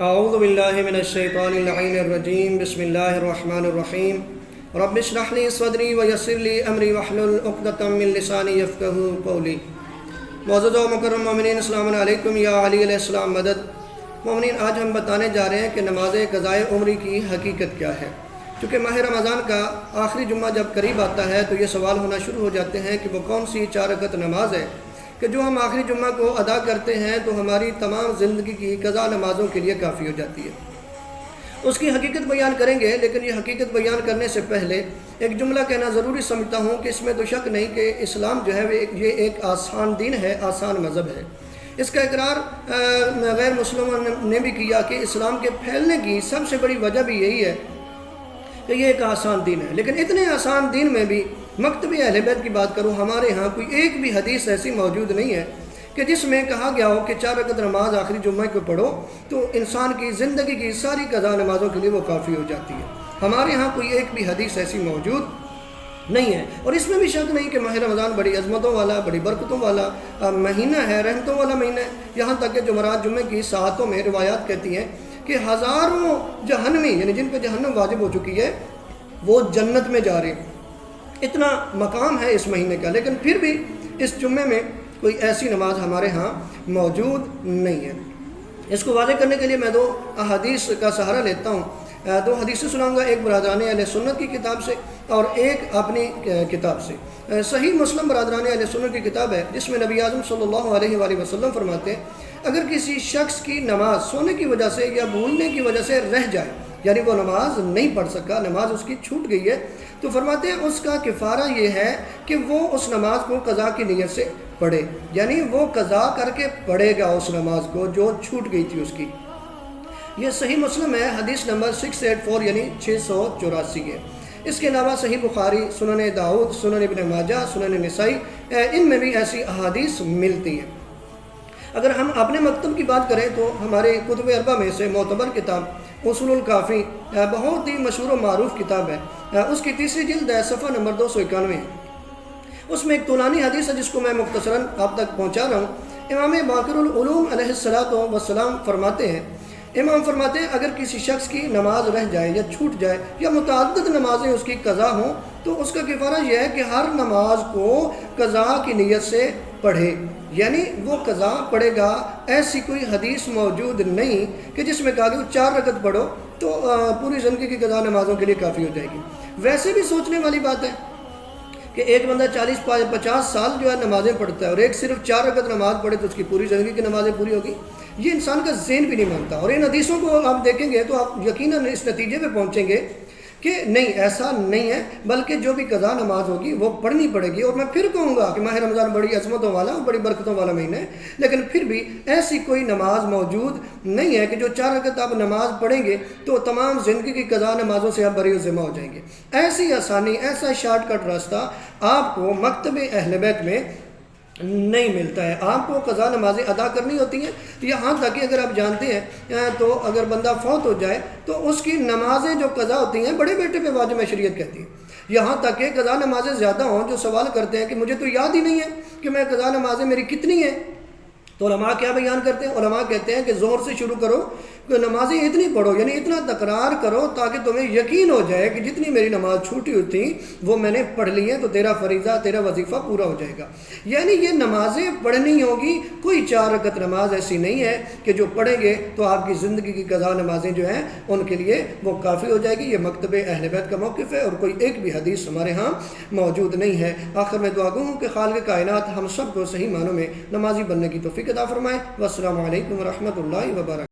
اعوذ باللہ من الشیطان اللعین الرجیم بسم اللہ الرحمن الرحیم رب اشرح لی صدری ویسر لی امری واحلل عقدۃ من لسانی یفقہوا قولی۔ معزز و مکرم مومنین، السلام علیکم یا علی علیہ السلام مدد۔ مومنین، آج ہم بتانے جا رہے ہیں کہ نماز قضائے عمری کی حقیقت کیا ہے۔ چونکہ ماہ رمضان کا آخری جمعہ جب قریب آتا ہے تو یہ سوال ہونا شروع ہو جاتے ہیں کہ وہ کون سی 4 رکعت نماز ہے کہ جو ہم آخری جمعہ کو ادا کرتے ہیں تو ہماری تمام زندگی کی قضا نمازوں کے لیے کافی ہو جاتی ہے۔ اس کی حقیقت بیان کریں گے، لیکن یہ حقیقت بیان کرنے سے پہلے ایک جملہ کہنا ضروری سمجھتا ہوں کہ اس میں تو شک نہیں کہ اسلام جو ہے یہ ایک آسان دین ہے، آسان مذہب ہے۔ اس کا اقرار غیر مسلموں نے بھی کیا کہ اسلام کے پھیلنے کی سب سے بڑی وجہ بھی یہی ہے کہ یہ ایک آسان دین ہے۔ لیکن اتنے آسان دین میں بھی مکتب اہل بیت کی بات کروں، ہمارے ہاں کوئی ایک بھی حدیث ایسی موجود نہیں ہے کہ جس میں کہا گیا ہو کہ 4 رکعت نماز آخری جمعہ کو پڑھو تو انسان کی زندگی کی ساری قضا نمازوں کے لیے وہ کافی ہو جاتی ہے۔ ہمارے ہاں کوئی ایک بھی حدیث ایسی موجود نہیں ہے، اور اس میں بھی شک نہیں کہ ماہ رمضان بڑی عظمتوں والا، بڑی برکتوں والا مہینہ ہے، رحمتوں والا مہینہ ہے۔ یہاں تک کہ جمعرات جمعے کی ساعتوں میں روایات کہتی ہیں کہ ہزاروں جہنمی، یعنی جن پہ جہنم واجب ہو چکی ہے، وہ جنت میں جا رہے ہیں۔ اتنا مقام ہے اس مہینے کا، لیکن پھر بھی اس جمعے میں کوئی ایسی نماز ہمارے ہاں موجود نہیں ہے۔ اس کو واضح کرنے کے لیے میں 2 احادیث کا سہارا لیتا ہوں۔ 2 حدیثیں سناؤں گا، ایک برادران اہل سنت کی کتاب سے اور ایک اپنی کتاب سے۔ صحیح مسلم برادران اہل سنت کی کتاب ہے، جس میں نبی اعظم صلی اللہ علیہ وآلہ وسلم فرماتے ہیں اگر کسی شخص کی نماز سونے کی وجہ سے یا بھولنے کی وجہ سے رہ جائے، یعنی وہ نماز نہیں پڑھ سکا، نماز اس کی چھوٹ گئی ہے، تو فرماتے ہیں اس کا کفارہ یہ ہے کہ وہ اس نماز کو قضا کی نیت سے پڑھے، یعنی وہ قضا کر کے پڑھے گا اس نماز کو جو چھوٹ گئی تھی اس کی۔ یہ صحیح مسلم ہے، حدیث نمبر 684 یعنی 684 ہے۔ اس کے علاوہ صحیح بخاری، سنن داؤد، سنن ابن ماجہ، سنن نسائی، ان میں بھی ایسی احادیث ملتی ہیں۔ اگر ہم اپنے مکتب کی بات کریں تو ہمارے کتب اربع میں سے معتبر کتاب اصول الکافی بہت ہی مشہور و معروف کتاب ہے۔ اس کی 3ری جلد ہے، صفحہ نمبر 291 ہے۔ اس میں ایک طولانی حدیث ہے جس کو میں مختصراً آپ تک پہنچا رہا ہوں۔ امام باقر العلوم علیہ السلام فرماتے ہیں، امام فرماتے ہیں اگر کسی شخص کی نماز رہ جائے یا چھوٹ جائے یا متعدد نمازیں اس کی قضا ہوں تو اس کا کفارہ یہ ہے کہ ہر نماز کو قضا کی نیت سے پڑھے، یعنی وہ قضا پڑھے گا۔ ایسی کوئی حدیث موجود نہیں کہ جس میں کہا کہ 4 رکعت پڑھو تو پوری زندگی کی قضا نمازوں کے لیے کافی ہو جائے گی۔ ویسے بھی سوچنے والی بات ہے کہ ایک بندہ 40-50 سال جو ہے نمازیں پڑھتا ہے اور ایک صرف 4 رکعت نماز پڑھے تو اس کی پوری زندگی کی نمازیں پوری ہوگی، یہ انسان کا ذہن بھی نہیں مانتا۔ اور ان حدیثوں کو آپ دیکھیں گے تو آپ یقیناً اس نتیجے پہ پہنچیں گے کہ نہیں، ایسا نہیں ہے، بلکہ جو بھی قضا نماز ہوگی وہ پڑھنی پڑے گی۔ اور میں پھر کہوں گا کہ ماہ رمضان بڑی عظمتوں والا اور بڑی برکتوں والا مہینہ ہے، لیکن پھر بھی ایسی کوئی نماز موجود نہیں ہے کہ جو 4 رکعت آپ نماز پڑھیں گے تو تمام زندگی کی قضا نمازوں سے آپ بری و ذمہ ہو جائیں گے۔ ایسی آسانی، ایسا شارٹ کٹ راستہ آپ کو مکتب اہل بیت میں نہیں ملتا ہے۔ آپ کو قضا نمازیں ادا کرنی ہوتی ہیں، یہاں تک کہ اگر آپ جانتے ہیں تو اگر بندہ فوت ہو جائے تو اس کی نمازیں جو قضا ہوتی ہیں بڑے بیٹے پہ واجب شریعت کہتی ہے۔ یہاں تک کہ قضا نمازیں زیادہ ہوں، جو سوال کرتے ہیں کہ مجھے تو یاد ہی نہیں ہے کہ میں قضا نمازیں میری کتنی ہیں، تو علماء کیا بیان کرتے ہیں؟ علماء کہتے ہیں کہ ظہر سے شروع کرو کہ نمازیں اتنی پڑھو، یعنی اتنا تکرار کرو تاکہ تمہیں یقین ہو جائے کہ جتنی میری نماز چھوٹی ہوئی تھی وہ میں نے پڑھ لی ہیں، تو تیرا فریضہ، تیرا وظیفہ پورا ہو جائے گا۔ یعنی یہ نمازیں پڑھنی ہوگی، کوئی 4 رکعت نماز ایسی نہیں ہے کہ جو پڑھیں گے تو آپ کی زندگی کی قضا نمازیں جو ہیں ان کے لیے وہ کافی ہو جائے گی۔ یہ مکتب اہل بیت کا موقف ہے اور کوئی ایک بھی حدیث ہمارے ہاں موجود نہیں ہے۔ آخر میں دعا گو ہوں کہ خالق کائنات ہم سب کو صحیح معنوں میں نمازی بننے کی توفیق عطا فرمائے۔ والسلام علیکم ورحمۃ اللہ وبرکاتہ۔